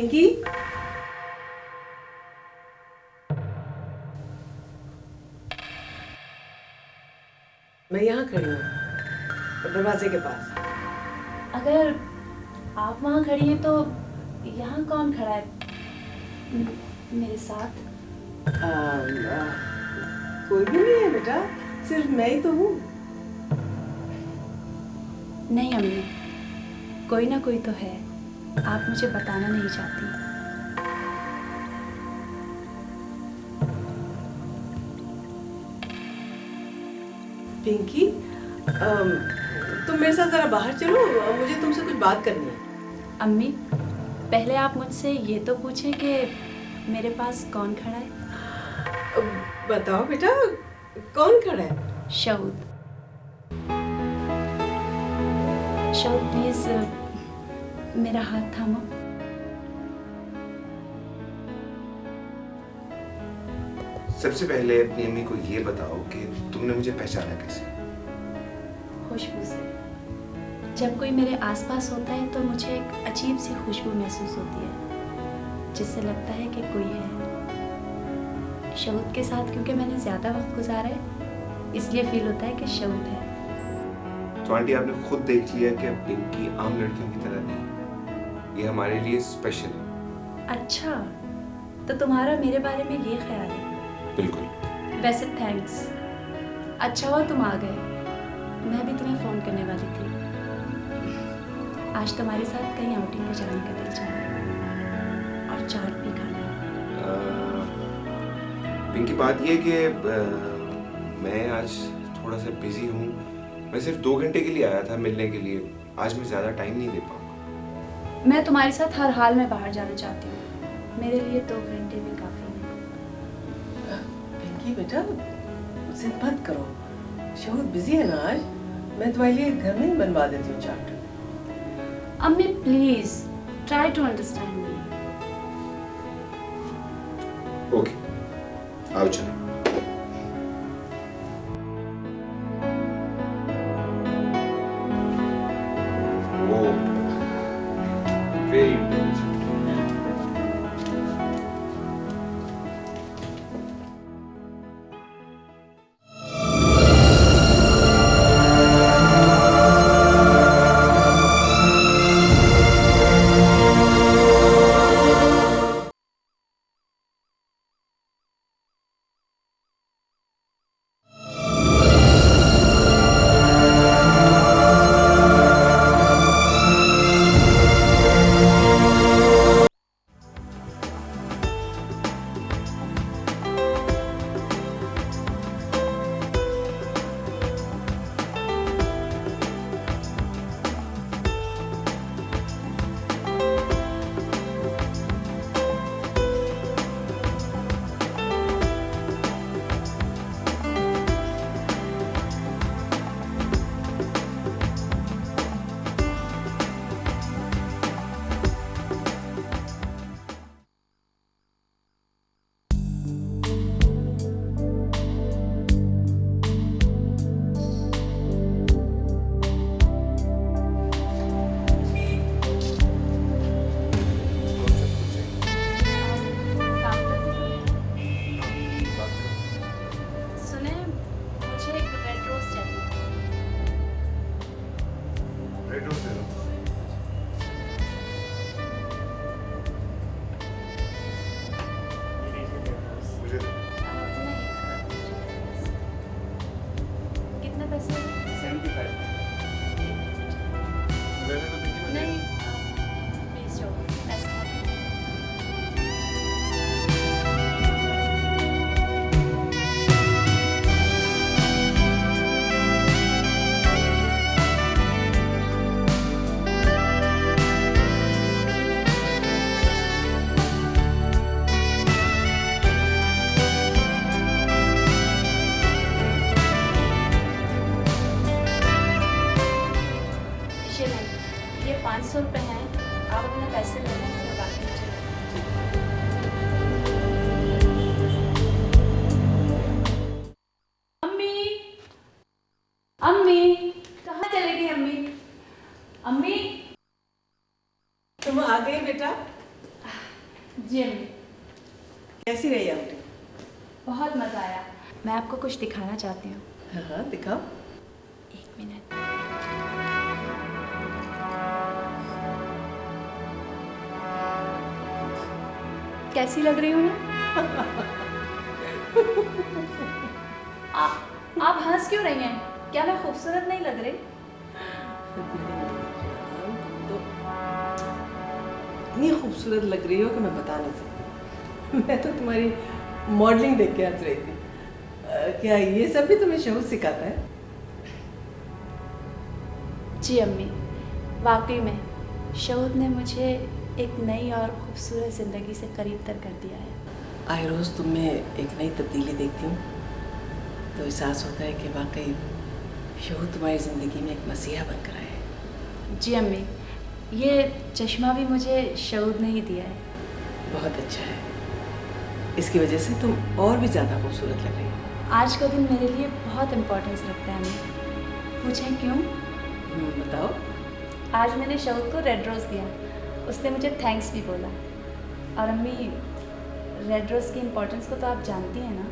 पिंकी, मैं यहाँ खड़ी हूँ दरवाजे के पास। अगर आप वहाँ खड़ी हैं तो यहाँ कौन खड़ा है मेरे साथ? कोई भी नहीं है बेटा, सिर्फ मैं ही तो हूँ। नहीं अम्मी, कोई ना कोई तो है, आप मुझे बताना नहीं चाहती। पिंकी, तुम मेरे साथ जरा बाहर चलो, मुझे तुमसे कुछ बात करनी है। अम्मी, पहले आप मुझसे ये तो पूछें कि मेरे पास कौन खड़ा है। बताओ बेटा, कौन खड़ा है? शऊद। शऊद प्लीज मेरा हाथ थामो। सबसे पहले अपनी अम्मी को ये बताओ कि तुमने मुझे पहचाना कैसे? खुशबू से। जब कोई मेरे आसपास होता है तो मुझे एक अजीब सी खुशबू महसूस होती है, जिससे लगता है कि कोई है। शऊद के साथ क्योंकि मैंने ज़्यादा वक्त गुजारा है, इसलिए फील होता है कि शऊद है। तो आंटी, आपने खुद देख लिया कि पिंकी आम लड़कियों की तरह नहीं, ये हमारे लिए स्पेशल है। अच्छा, तो तुम्हारा मेरे बारे में ये ख्याल है? बिल्कुल। वैसे थैंक्स, अच्छा हुआ तुम आ गए, मैं भी तुम्हें फ़ोन करने वाली थी। आज तुम्हारे साथ कहीं आउटिंग में जाने का दिल चाह रहा है और चाट भी खाना है। पिंकी, बात ये है कि मैं आज थोड़ा सा बिजी हूँ। मैं सिर्फ 2 घंटे के लिए आया था मिलने के लिए, आज मैं ज़्यादा टाइम नहीं दे पाऊँगा। मैं तुम्हारे साथ हर हाल में बाहर जाना चाहती हूँ, मेरे लिए 2 घंटे भी काफ़ी हैं। पिंकी बेटा, जिद मत करो, शऊद बिजी है ना आज, मैं तुम्हारे लिए घर में ही बनवा देती हूँ चाट। अम्मी please try to understand me. Okay, आओ चलो। Oh, very intelligent. कैसी रही आउटिंग? बहुत मज़ा आया। मैं आपको कुछ दिखाना चाहती हूँ। हाँ हाँ दिखाओ। एक मिनट। कैसी लग रही हूँ ना? आप हंस क्यों रही हैं? क्या मैं खूबसूरत नहीं लग रही? तो इतनी खूबसूरत लग रही हो कि मैं बता नहीं सकती। मैं तो तुम्हारी मॉडलिंग देख के हंस रही थी। क्या ये सब भी तुम्हें शहूद सिखाता है? जी अम्मी, वाकई में शहूद ने मुझे एक नई और खूबसूरत ज़िंदगी से करीब तर कर दिया है। आए रोज़ तुम में एक नई तब्दीली देखती हूँ तो एहसास होता है कि वाकई शहूद तुम्हारी ज़िंदगी में एक मसीहा बनकर आया है। जी अम्मी, ये चश्मा भी मुझे शहूद ने ही दिया है। बहुत अच्छा है। इसकी वजह से तुम और भी ज़्यादा खूबसूरत लग रही हो। आज का दिन मेरे लिए बहुत इम्पोर्टेंस रखता है अम्मी। पूछें क्यों? बताओ। आज मैंने शहूद को रेड रोज़ दिया। उसने मुझे थैंक्स भी बोला। और अम्मी, रेड रोज़ की इम्पोर्टेंस को तो आप जानती हैं ना?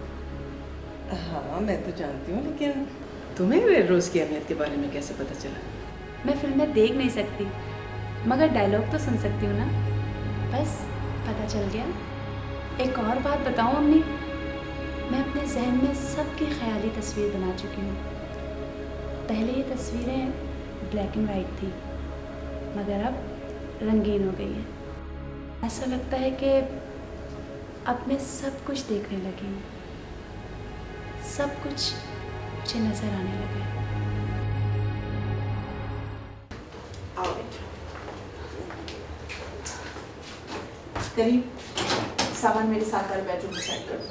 हाँ मैं तो जानती हूँ, लेकिन तुम्हें रेड रोज़ की अहमियत के बारे में कैसे पता चला? मैं फिल्में देख नहीं सकती, मगर डायलॉग तो सुन सकती हूँ ना, बस पता चल गया। एक और बात बताऊँ अम्मी, मैं अपने जहन में सबकी ख्याली तस्वीर बना चुकी हूँ। पहले ये तस्वीरें ब्लैक एंड वाइट थी, मगर अब रंगीन हो गई है। ऐसा लगता है कि अब मैं सब कुछ देखने लगी हूँ, सब कुछ मुझे नज़र आने लगा है। करीब सामान मेरे साथ वाले बेडरूम में सेट कर दो।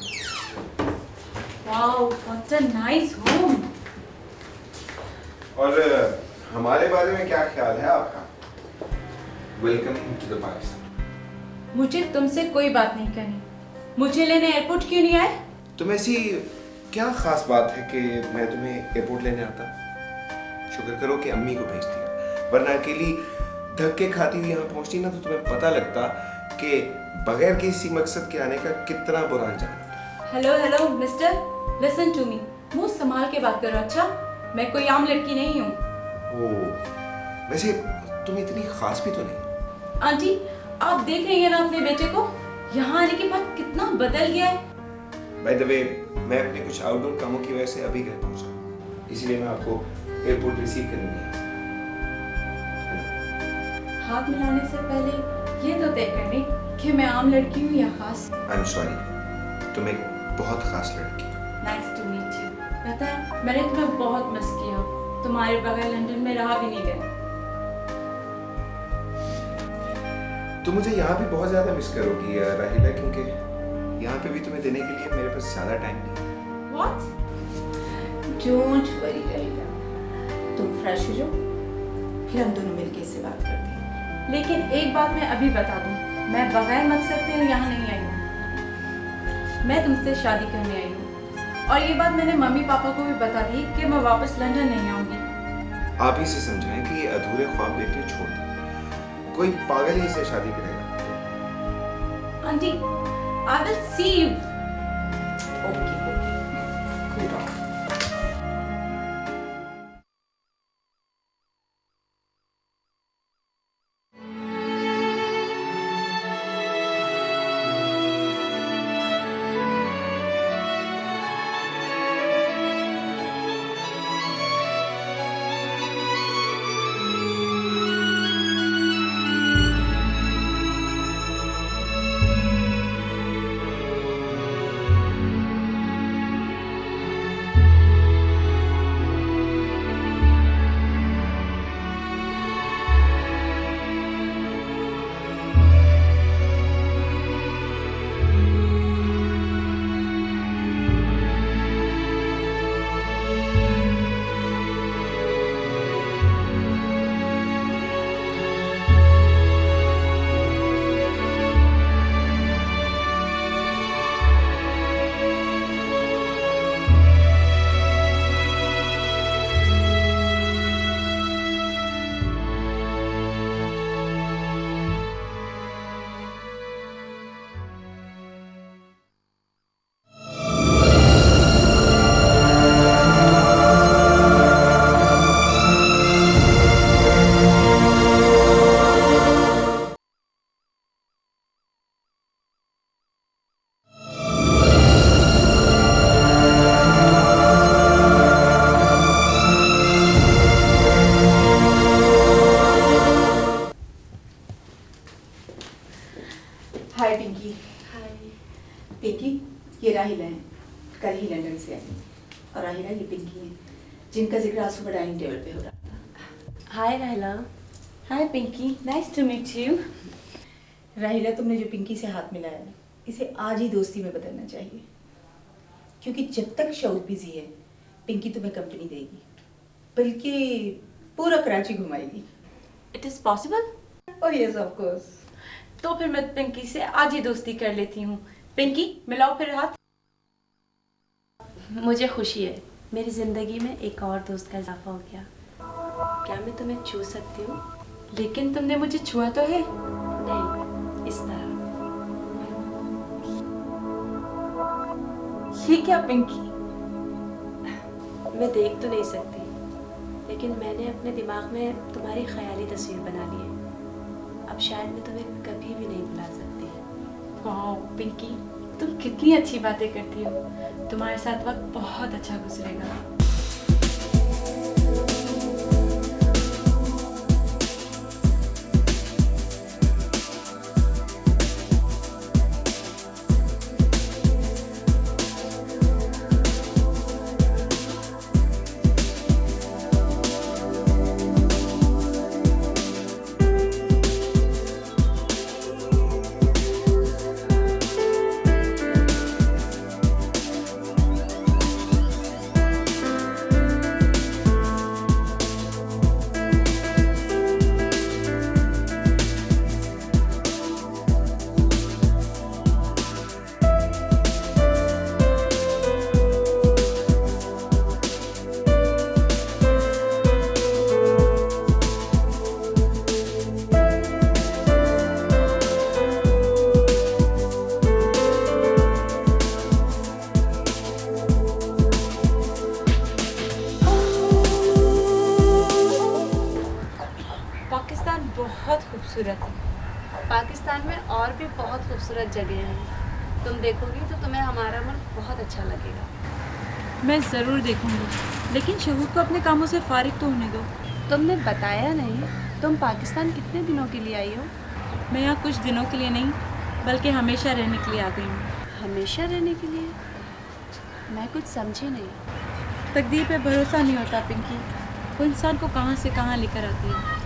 Wow, what a nice home. और हमारे बारे में क्या ख्याल है आपका? Welcome to the Pakistan. मुझे तुमसे कोई बात नहीं करनी। मुझे लेने एयरपोर्ट क्यों नहीं आए? तुम ऐसी क्या खास बात है कि मैं तुम्हें एयरपोर्ट लेने आता? शुक्र करो कि अम्मी को भेज दिया, वरना अकेली धक्के खाती हुई यहाँ पहुँचती ना तो तुम्हें पता लगता कि बगैर किसी मकसद के आने का कितना बुरा अंजाम। Hello hello mister, listen to me. मुंह संभाल के बात करो। अच्छा, मैं कोई आम लड़की नहीं हूँ। ओह, वैसे तुम इतनी खास भी तो नहीं। आंटी, आप देख रही हैं ना अपने बेटे को? यहाँ आने के बाद कितना बदल गया है। बाय द वे, मैं अपने कुछ आउटडोर कामों की वजह से अभी घर पहुंचा, इसीलिए मैं आपको एयरपोर्ट रिसीव करने गया। हाथ मिलाने से पहले ये तो तय कर ली कि मैं आम लड़की हूँ या खास। आई एम सॉरी, तुम एक बहुत खास लड़की हो। Nice to meet you. पता है, मैंने तुम्हें बहुत मिस किया। तुम्हारे बगैर लंदन में रहा भी नहीं गया। तुम मुझे यहाँ भी बहुत ज्यादा मिस करोगी राहिला, क्योंकि यहाँ पे भी तुम्हें देने के लिए मेरे पास ज्यादा टाइम नहीं। What? Don't worry राहिला, तुम फ्रेश हो जाओ, फिर हम दोनों मिलके इससे बात करते हैं। लेकिन एक बात मैं अभी बता दूं, मैं बगैर मकसद के यहाँ नहीं आई हूँ। मैं तुमसे शादी करने आई हूँ, और ये बात मैंने मम्मी पापा को भी बता दी कि मैं वापस लंदन नहीं आऊँगी। आप ही से समझाएं कि ये अधूरे ख्वाब देखने छोड़ दें। कोई पागल ही से शादी करेगा। Aunty, I will see you. Okay, cool down. Pinky, ये राहिला है, कल ही लंदन से आई। और राहिला ये पिंकी है, जिनका जिक्र आज सुबह डाइनिंग टेबल पे हो रहा था। Hi Rahila. Hi Pinky, nice to meet you. Rahila, तुमने जो पिंकी से हाथ मिलाया इसे आज ही दोस्ती में बदलना चाहिए, क्योंकि जब तक शौद बिजी है पिंकी तुम्हें कंपनी देगी, बल्कि पूरा कराची घुमाएगी। It is possible? Oh yes of course. तो फिर मैं पिंकी से आज ही दोस्ती कर लेती हूँ। पिंकी, मिलाओ फिर हाथ। मुझे खुशी है, मेरी ज़िंदगी में एक और दोस्त का इजाफा हो गया। क्या मैं तुम्हें छू सकती हूँ? लेकिन तुमने मुझे छुआ तो है। नहीं, इस तरह। ये क्या पिंकी? मैं देख तो नहीं सकती, लेकिन मैंने अपने दिमाग में तुम्हारी ख्याली तस्वीर बना ली है। अब शायद मैं तुम्हें कभी भी नहीं भुला सकती। वाह पिंकी, तुम कितनी अच्छी बातें करती हो। तुम्हारे साथ वक्त बहुत अच्छा गुजरेगा। बहुत खूबसूरत है। पाकिस्तान में और भी बहुत खूबसूरत जगह हैं। तुम देखोगी तो तुम्हें हमारा मुल्क बहुत अच्छा लगेगा। मैं ज़रूर देखूंगी, लेकिन शहूर को अपने कामों से फारिग तो होने दो। तुमने बताया नहीं, तुम पाकिस्तान कितने दिनों के लिए आई हो? मैं यहाँ कुछ दिनों के लिए नहीं, बल्कि हमेशा रहने के लिए आ गई हूँ। हमेशा रहने के लिए? मैं कुछ समझी नहीं। तकदीर पे भरोसा नहीं होता पिंकी, वो इंसान को कहाँ से कहाँ लेकर आती है।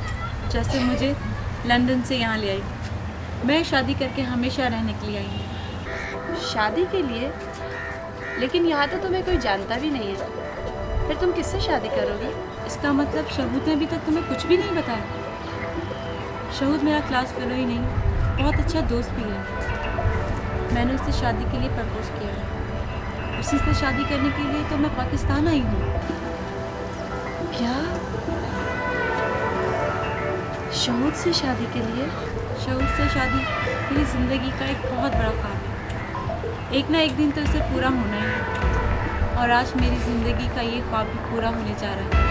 जैसे मुझे लंदन से यहाँ ले आई, मैं शादी करके हमेशा रहने के लिए आई हूँ। शादी के लिए? लेकिन यहाँ तो तुम्हें कोई जानता भी नहीं है, फिर तुम किससे शादी करोगी? इसका मतलब शहूद ने अभी तक तुम्हें कुछ भी नहीं बताया? शहूद मेरा क्लास फेलो ही नहीं, बहुत अच्छा दोस्त भी है। मैंने उससे शादी के लिए प्रपोज किया है। उसी से शादी करने के लिए तो मैं पाकिस्तान आई हूँ। क्या? शहूद से शादी के लिए? शहूद से शादी मेरी ज़िंदगी का एक बहुत बड़ा ख्वाब है। एक ना एक दिन तो इसे पूरा होना ही है, और आज मेरी ज़िंदगी का ये ख्वाब भी पूरा होने जा रहा है।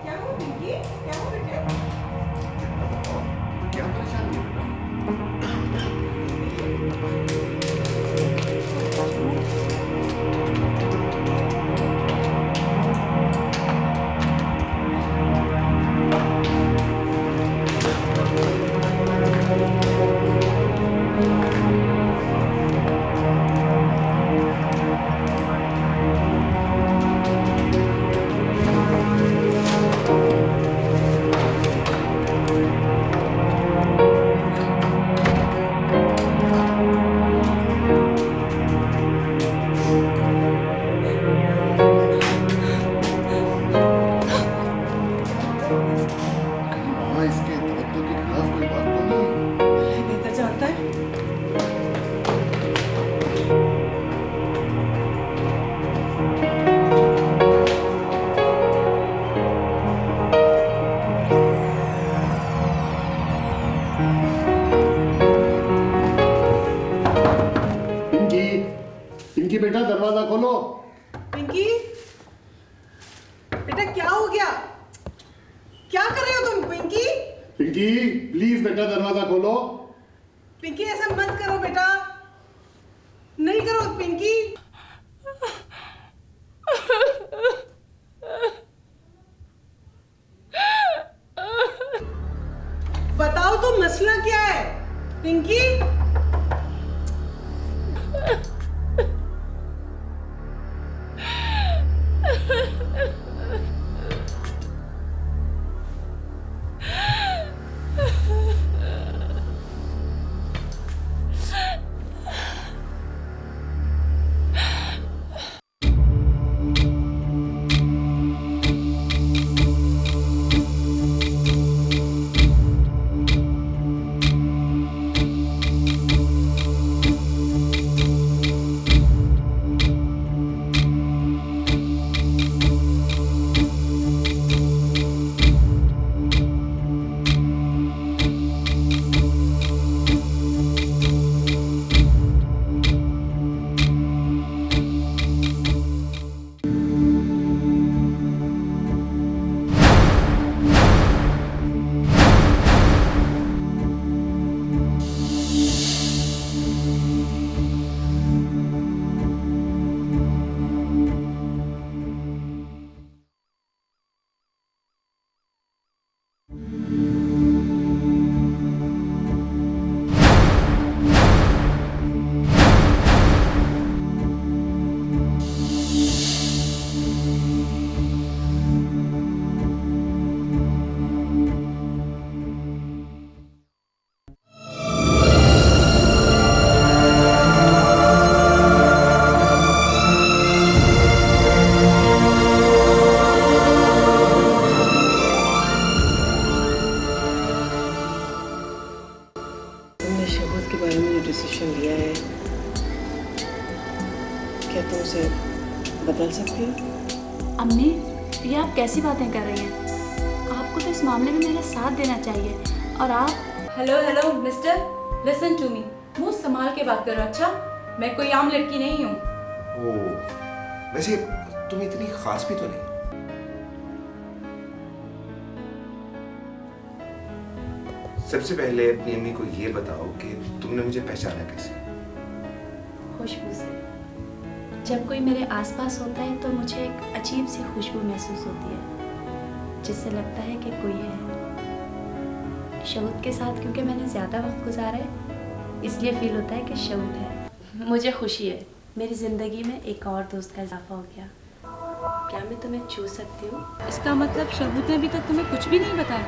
क्या हो पिंकी? क्या हो बेटे? क्या परेशानी है? बेटा क्या हो गया? क्या कर रहे हो तुम पिंकी? पिंकी प्लीज बेटा दरवाजा खोलो। पिंकी ऐसा मत करो बेटा, नहीं करो पिंकी। बताओ तो मसला क्या है पिंकी? शहूद के बारे में जो डिसीजन लिया है, क्या तुम उसे बदल सकती हो? अम्मी, ये आप कैसी बातें कर रही हैं? आपको तो इस मामले में मेरा साथ देना चाहिए और आप। Hello mister, listen to me. मुंह संभाल के बात करो, अच्छा? मैं कोई आम लड़की नहीं हूँ। ओह, वैसे तुम इतनी खास भी तो नहीं। सबसे पहले अपनी अम्मी को ये बताओ कि तुमने मुझे पहचाना कैसे? खुशबू से। जब कोई मेरे आसपास होता है तो मुझे एक अजीब सी खुशबू महसूस होती है, जिससे लगता है कि कोई है। शहूद के साथ क्योंकि मैंने ज़्यादा वक्त गुजारा है, इसलिए फील होता है कि शहूद है। मुझे खुशी है, मेरी ज़िंदगी में एक और दोस्त का इजाफा हो गया। क्या मैं तुम्हें छू सकती हूँ? इसका मतलब शहूद ने अभी तक तुम्हें कुछ भी नहीं बताया?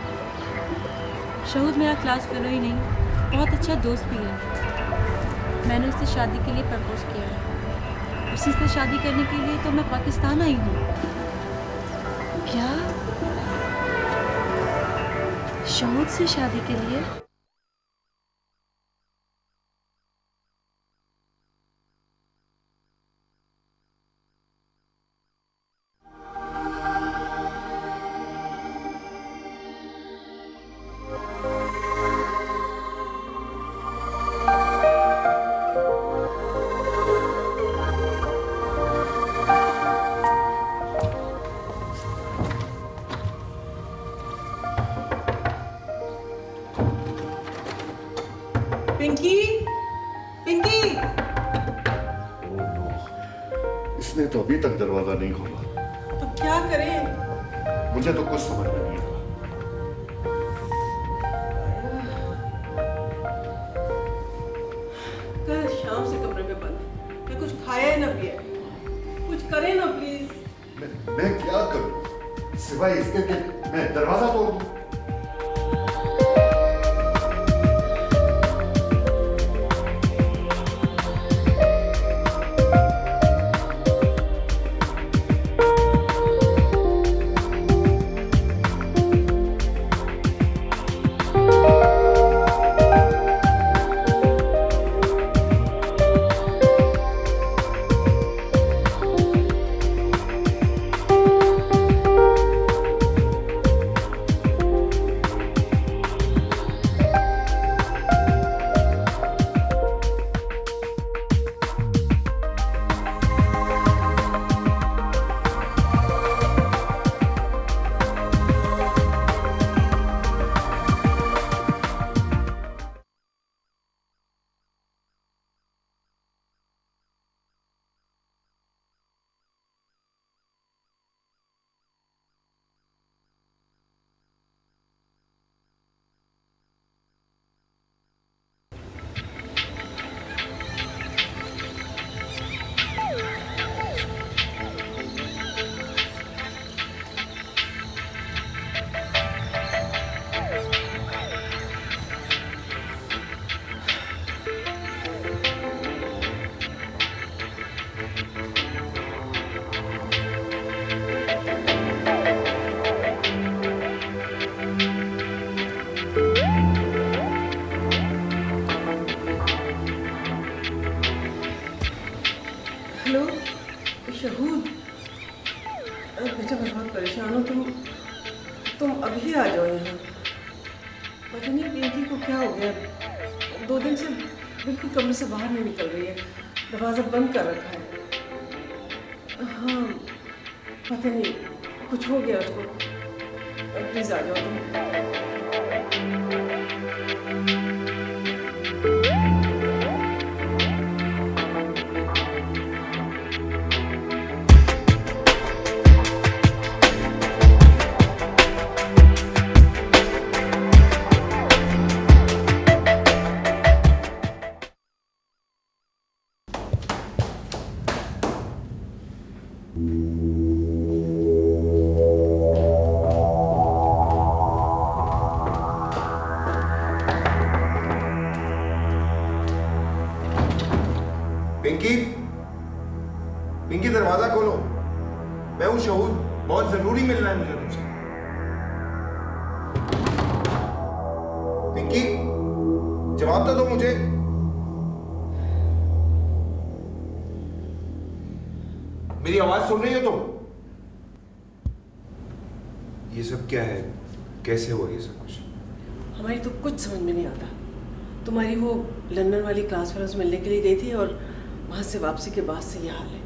शहूद मेरा क्लास फेलो ही नहीं, बहुत अच्छा दोस्त भी है। मैंने उससे शादी के लिए प्रपोज किया है। उसी से शादी करने के लिए तो मैं पाकिस्तान आई हूँ। क्या? शहूद से शादी के लिए? पिंकी, पिंकी। इसने तो अभी तक दरवाजा नहीं खोला। तो क्या करें? मुझे तो कुछ समझ में नहीं आता। कल शाम से कमरे में बंद, मैं कुछ खाया ना पिया, कुछ करे ना प्लीज। मैं क्या करूं सिवाय इसके कि मैं दरवाजा तोड़ दूं? अभी आ जाओ यहाँ। पता नहीं पिंकी को क्या हो गया, 2 दिन से बिल्कुल कमरे से बाहर नहीं निकल रही है, दरवाज़ा बंद कर रखा है। हाँ पता नहीं कुछ हो गया उसको। प्लीज़ आ जाओ तुम। पिंकी, पिंकी दरवाजा खोलो। मैं हूं शहूद, बहुत जरूरी मिलना है मुझे तुमसे। पिंकी, जवाब तो दो मुझे। मेरी आवाज सुन रही हो तुम? ये सब क्या है, कैसे हुआ ये सब कुछ? हमारी तो कुछ समझ में नहीं आता। तुम्हारी वो लंदन वाली क्लास फेलोज मिलने के लिए गई थी और वहां से वापसी के बाद से ये हाल है।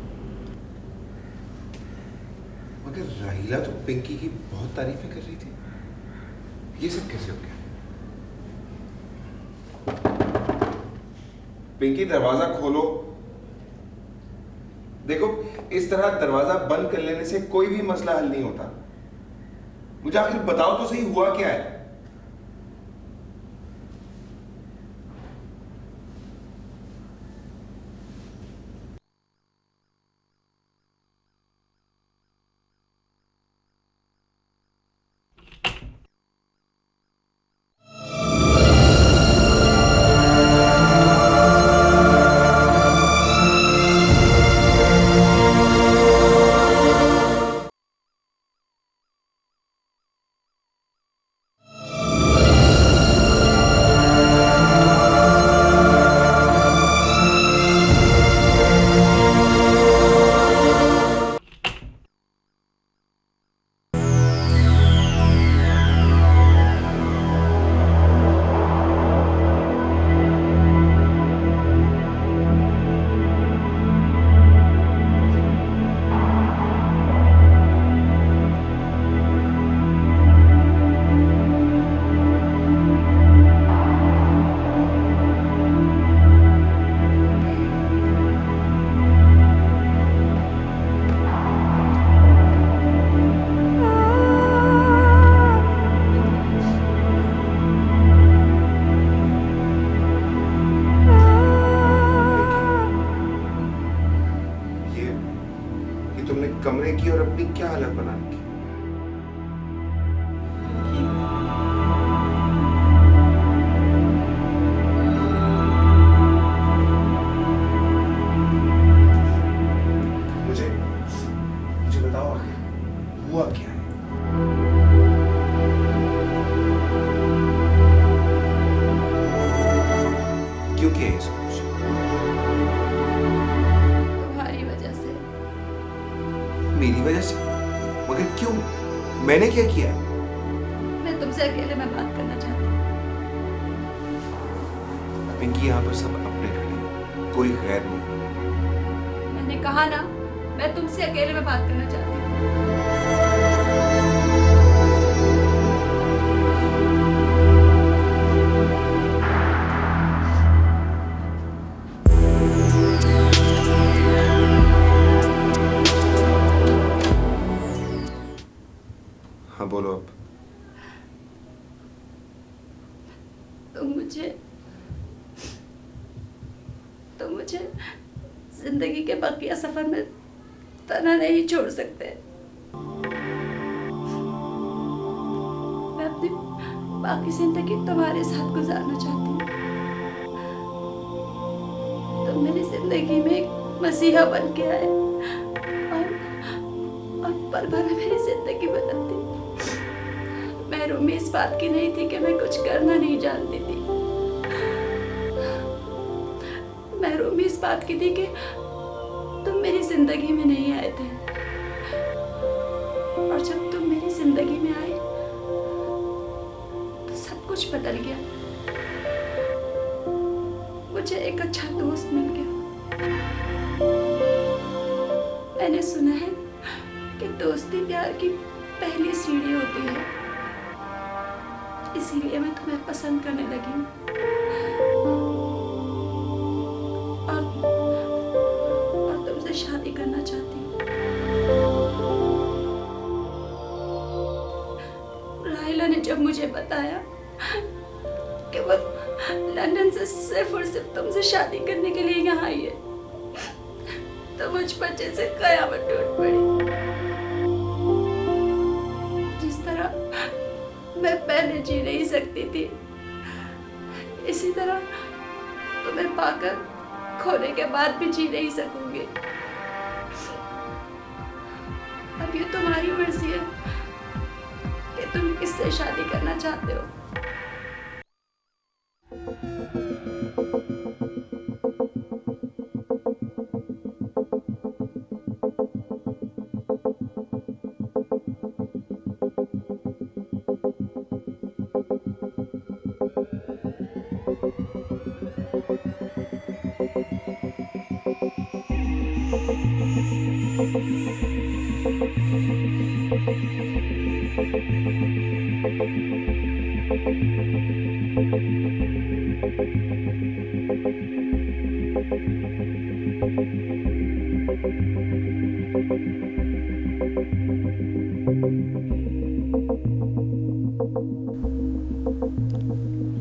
मगर राहिला तो पिंकी की बहुत तारीफें कर रही थी, ये सब कैसे हो गया? पिंकी दरवाजा खोलो। देखो, इस तरह दरवाजा बंद कर लेने से कोई भी मसला हल नहीं होता। मुझे आखिर बताओ तो सही, हुआ क्या है? तुमने कमरे की और अपनी क्या हालत बना रखी? मुझे बताओ आखिर हुआ क्या है? क्यों किया ये सब कुछ? तुम्हारी वजह से। मेरी वजह से? मगर क्यों? मैंने क्या किया? मैं तुमसे अकेले में बात करना चाहती हूँ। पिंकी, यहाँ पर सब अपने खड़े हैं, कोई गैर नहीं। मैंने कहा ना, मैं तुमसे अकेले में बात करना चाहती हूँ। हाँ बोलो अब। तुम मुझे जिंदगी के बकिया सफर में तना नहीं छोड़ सकते। मैं अपनी बाकी जिंदगी तुम्हारे साथ गुजारना चाहती हूँ। तुम मेरी जिंदगी में एक मसीहा बन के आए और पल भर में मेरी जिंदगी बदल दी। महरूमी इस बात की नहीं थी कि मैं कुछ करना नहीं जानती थी। महरूमी इस बात की थी कि तुम मेरी जिंदगी में नहीं आए थे, और जब तुम मेरी जिंदगी में आए बदल गया। मुझे एक अच्छा दोस्त मिल गया। मैंने सुना है कि दोस्ती प्यार की पहली सीढ़ी होती है, इसीलिए मैं तुम्हें पसंद करने लगी हूँ और तुमसे शादी करना चाहती हूँ। राहिला ने जब मुझे बताया कि वो लंदन से सिर्फ और सिर्फ तुमसे शादी करने के लिए यहाँ आई है, तो मुझ पर जैसे कयामत टूट पड़ी। जिस तरह मैं पहले जी नहीं सकती थी, इसी तरह तुम्हें पाकर खोने के बाद भी जी नहीं सकूंगी। अब ये तुम्हारी मर्जी है कि तुम किससे शादी करना चाहते हो।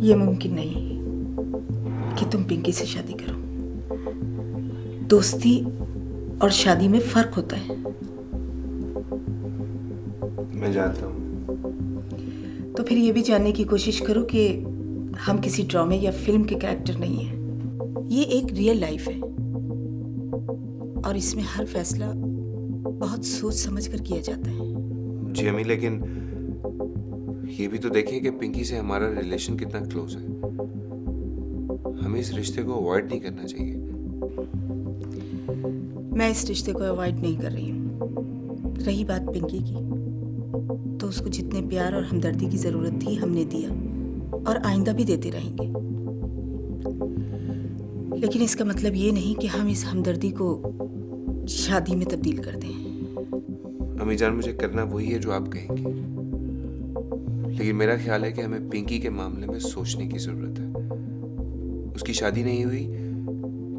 ये मुमकिन नहीं कि तुम पिंकी से शादी करो। दोस्ती और शादी में फर्क होता है। मैं जानता हूँ। तो फिर ये भी जानने की कोशिश करो कि हम किसी ड्रामे या फिल्म के कैरेक्टर नहीं हैं। ये एक रियल लाइफ है और इसमें हर फैसला बहुत सोच समझ कर किया जाता है। जी अम्मी, लेकिन ये भी तो देखिए कि पिंकी से हमारा रिलेशन कितना क्लोज है। हमें इस रिश्ते को अवॉइड नहीं करना चाहिए। मैं इस रिश्ते को अवॉइड नहीं कर रही हूँ। रही बात पिंकी की, तो उसको जितने प्यार और हमदर्दी की ज़रूरत थी हमने दिया और आइंदा भी देते रहेंगे। लेकिन इसका मतलब ये नहीं कि हम इस हमदर्दी को शादी में तब्दील कर दें। अम्मी जान, मुझे करना वही है जो आप कहेंगी, लेकिन मेरा ख्याल है कि हमें पिंकी के मामले में सोचने की जरूरत है। उसकी शादी नहीं हुई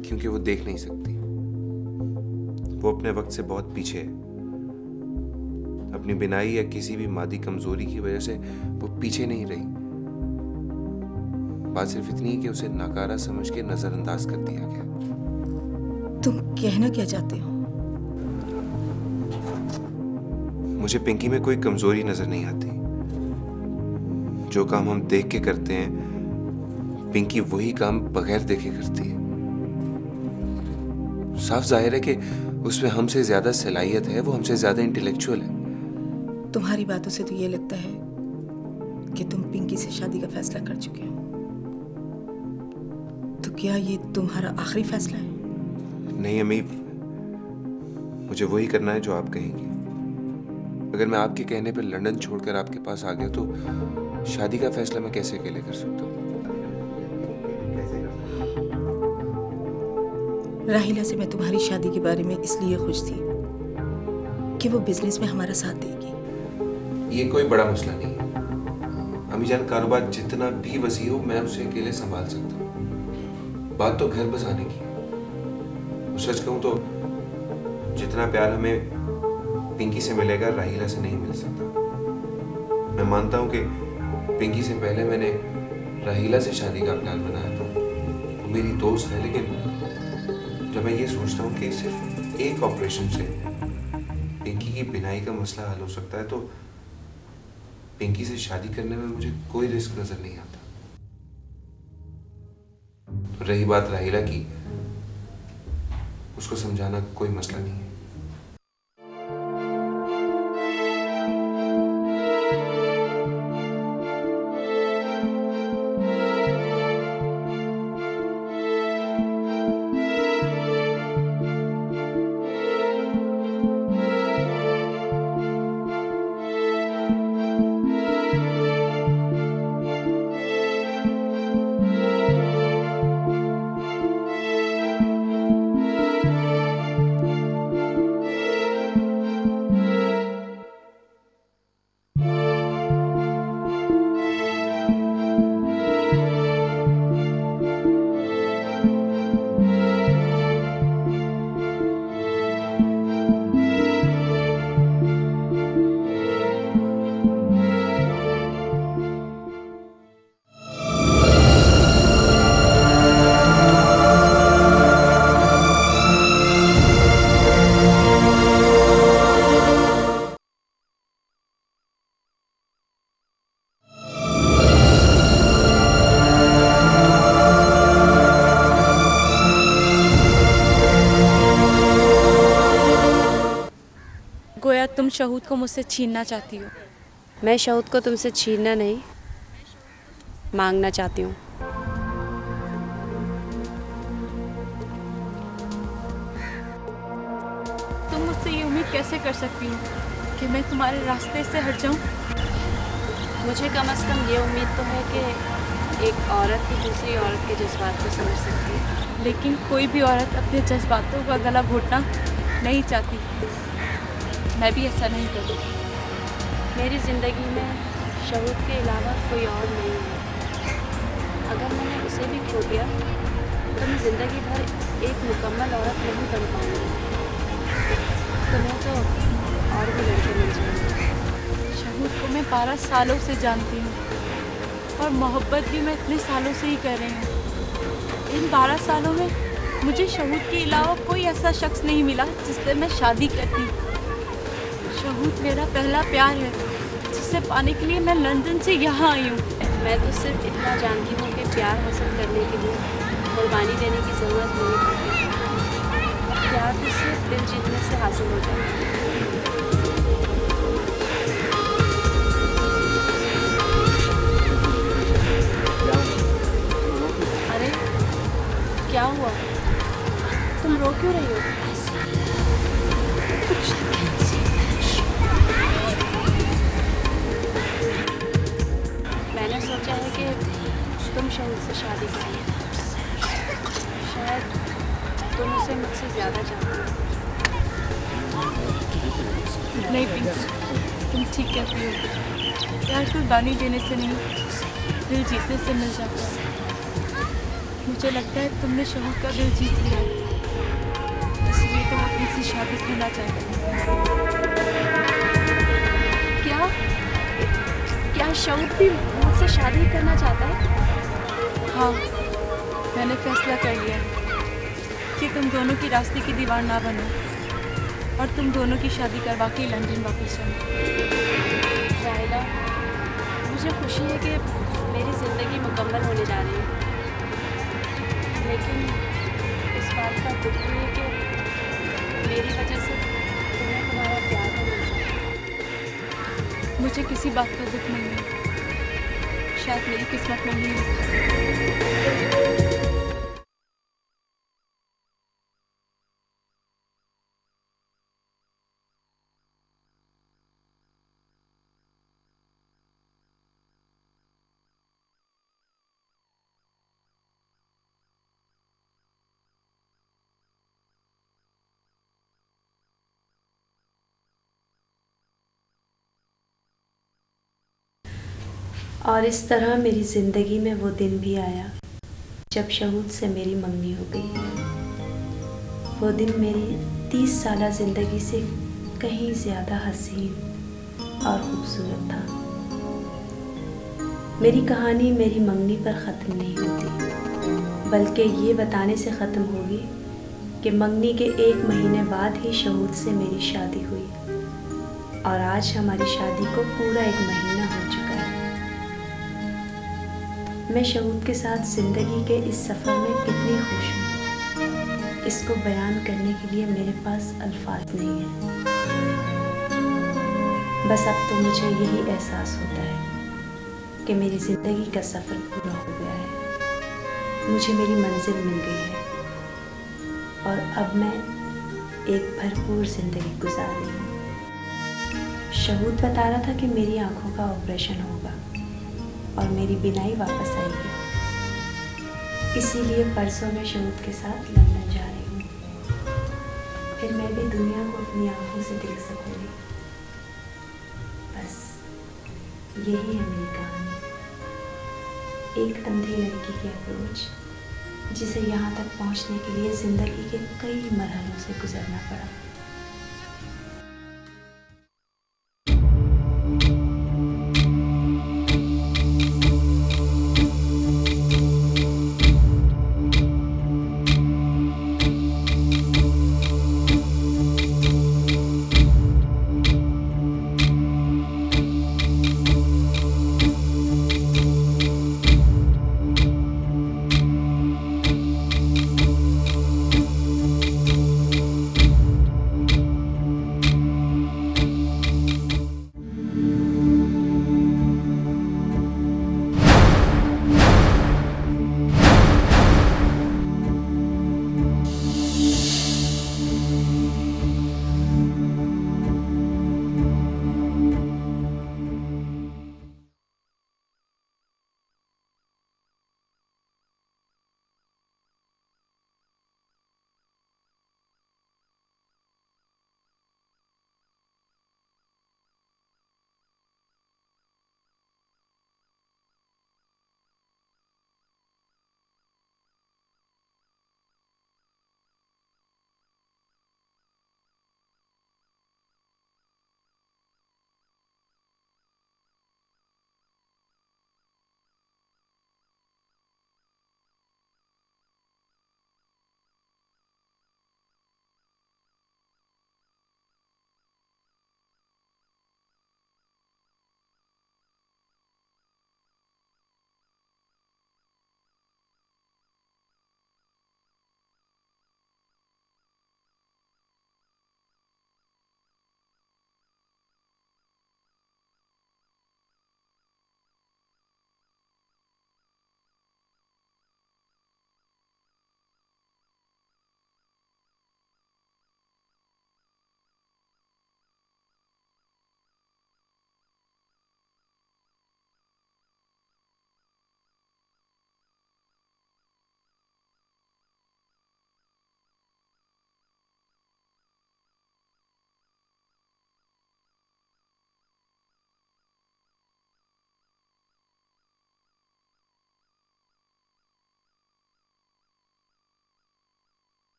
क्योंकि वो देख नहीं सकती। वो अपने वक्त से बहुत पीछे है। अपनी बिनाई या किसी भी मादी कमजोरी की वजह से वो पीछे नहीं रही। बात सिर्फ इतनी है कि उसे नाकारा समझ के नजरअंदाज कर दिया गया। तुम कहना क्या चाहते हो? मुझे पिंकी में कोई कमजोरी नजर नहीं आती। जो काम हम देख के करते हैं, पिंकी वही काम बगैर देखे करती है। साफ जाहिर है कि उसमें हमसे ज्यादा सलाहियत है, वो हमसे ज्यादा इंटेलेक्चुअल है। तुम्हारी बातों से तो ये लगता है कि तुम पिंकी से शादी का फैसला कर चुके हो। तो क्या ये तुम्हारा आखिरी फैसला है? नहीं अम्मी, मुझे वही करना है जो आप कहेंगी। अगर मैं आपके कहने पर लंदन छोड़कर आपके पास आ गया तो शादी का फैसला मैं कैसे अकेले कर सकता हूँ? राहिला से मैं तुम्हारी शादी के बारे में इसलिए खुश थी कि वो बिजनेस में हमारा साथ देगी। ये कोई बड़ा मसला नहीं है अम्मी जान। कारोबार जितना भी वसी हो, मैं उसे अकेले संभाल सकता हूँ। बात तो घर बसाने की है। सच कहूँ तो जितना प्यार हमें पिंकी से मिलेगा, राहिला से नहीं मिल सकता। मैं मानता हूँ कि पिंकी से पहले मैंने राहिला से शादी का प्लान बनाया था। वो मेरी दोस्त है, लेकिन जब मैं ये सोचता हूँ कि सिर्फ एक ऑपरेशन से पिंकी की बिनाई का मसला हल हो सकता है, तो पिंकी से शादी करने में मुझे कोई रिस्क नजर नहीं आता। तो रही बात राहिला की, उसको समझाना कोई मसला नहीं है। शहूद को मुझसे छीनना चाहती हो। मैं शहूद को तुमसे छीनना नहीं, मांगना चाहती हूँ। तुम मुझसे ये उम्मीद कैसे कर सकती हो कि मैं तुम्हारे रास्ते से हट जाऊँ? मुझे कम से कम ये उम्मीद तो है कि एक औरत ही दूसरी औरत के जज्बात को समझ सकती है। लेकिन कोई भी औरत अपने जज्बातों का गला घोटना नहीं चाहती। मैं भी ऐसा नहीं करूँ। मेरी ज़िंदगी में शहूद के अलावा कोई और नहीं है। अगर मैंने उसे भी खो दिया तो मैं ज़िंदगी भर एक मुकम्मल औरत नहीं बन पाऊँगी। तुम्हें तो और भी लड़के मिल जाएंगे। शहूद को मैं 12 सालों से जानती हूँ और मोहब्बत भी मैं इतने सालों से ही कर रही हूँ। इन 12 सालों में मुझे शहूद के अलावा कोई ऐसा शख्स नहीं मिला जिससे मैं शादी करती। शहूद मेरा पहला प्यार है जिसे पाने के लिए मैं लंदन से यहाँ आई हूँ। मैं तो सिर्फ इतना जानती हूँ कि प्यार हासिल करने के लिए कुर्बानी देने की ज़रूरत नहीं पड़ती। प्यार तो सिर्फ दिल जीतने से हासिल हो जाता है। अरे क्या हुआ? तुम रो क्यों रही हो? मैंने सोचा है कि तुम शहूद से शादी करो। शायद तुम उसे मुझसे ज़्यादा चाहती हो। नहीं पिंकी, तुम ठीक कहती हो। प्यार कुर्बानी देने से नहीं, दिल जीतने से मिल जाता है। मुझे लगता है तुमने शहूद का दिल जीत लिया, इसलिए तुम अपनी से शादी करना चाहती हो। क्या क्या शहूद भी मुझसे शादी करना चाहता है? हाँ, मैंने फैसला कर लिया है कि तुम दोनों की रास्ते की दीवार ना बनो और तुम दोनों की शादी करवा के लंदन वापस चलो। राहिला, मुझे खुशी है कि मेरी ज़िंदगी मुकम्मल होने जा रही है, लेकिन इस बात का दुख भी है कि मेरी वजह से तुम्हें तुम्हारा प्यार नहीं मिल सकता। मुझे किसी बात का दुख नहीं है, शायद मेरी किस्मत में नहीं है। और इस तरह मेरी ज़िंदगी में वो दिन भी आया जब शहूद से मेरी मंगनी हो गई। वो दिन मेरी 30 साला ज़िंदगी से कहीं ज़्यादा हसीन और ख़ूबसूरत था। मेरी कहानी मेरी मंगनी पर ख़त्म नहीं होती, बल्कि ये बताने से ख़त्म होगी कि मंगनी के 1 महीने बाद ही शहूद से मेरी शादी हुई और आज हमारी शादी को पूरा 1 महीना हो चुका है। मैं शहूद के साथ ज़िंदगी के इस सफ़र में कितनी खुश हूँ, इसको बयान करने के लिए मेरे पास अल्फाज नहीं है। बस अब तो मुझे यही एहसास होता है कि मेरी ज़िंदगी का सफ़र पूरा हो गया है, मुझे मेरी मंजिल मिल गई है और अब मैं एक भरपूर ज़िंदगी गुजार रही हूँ। शहूद बता रहा था कि मेरी आँखों का ऑपरेशन होगा और मेरी बीनाई वापस आएगी, इसीलिए परसों मैं शहूद के साथ लंदन जा रही हूँ। फिर मैं भी दुनिया को अपनी आँखों से देख सकूँगी। बस यही है मेरी कहानी, एक अंधी लड़की की अप्रोच जिसे यहाँ तक पहुँचने के लिए ज़िंदगी के कई मरहलों से गुजरना पड़ा।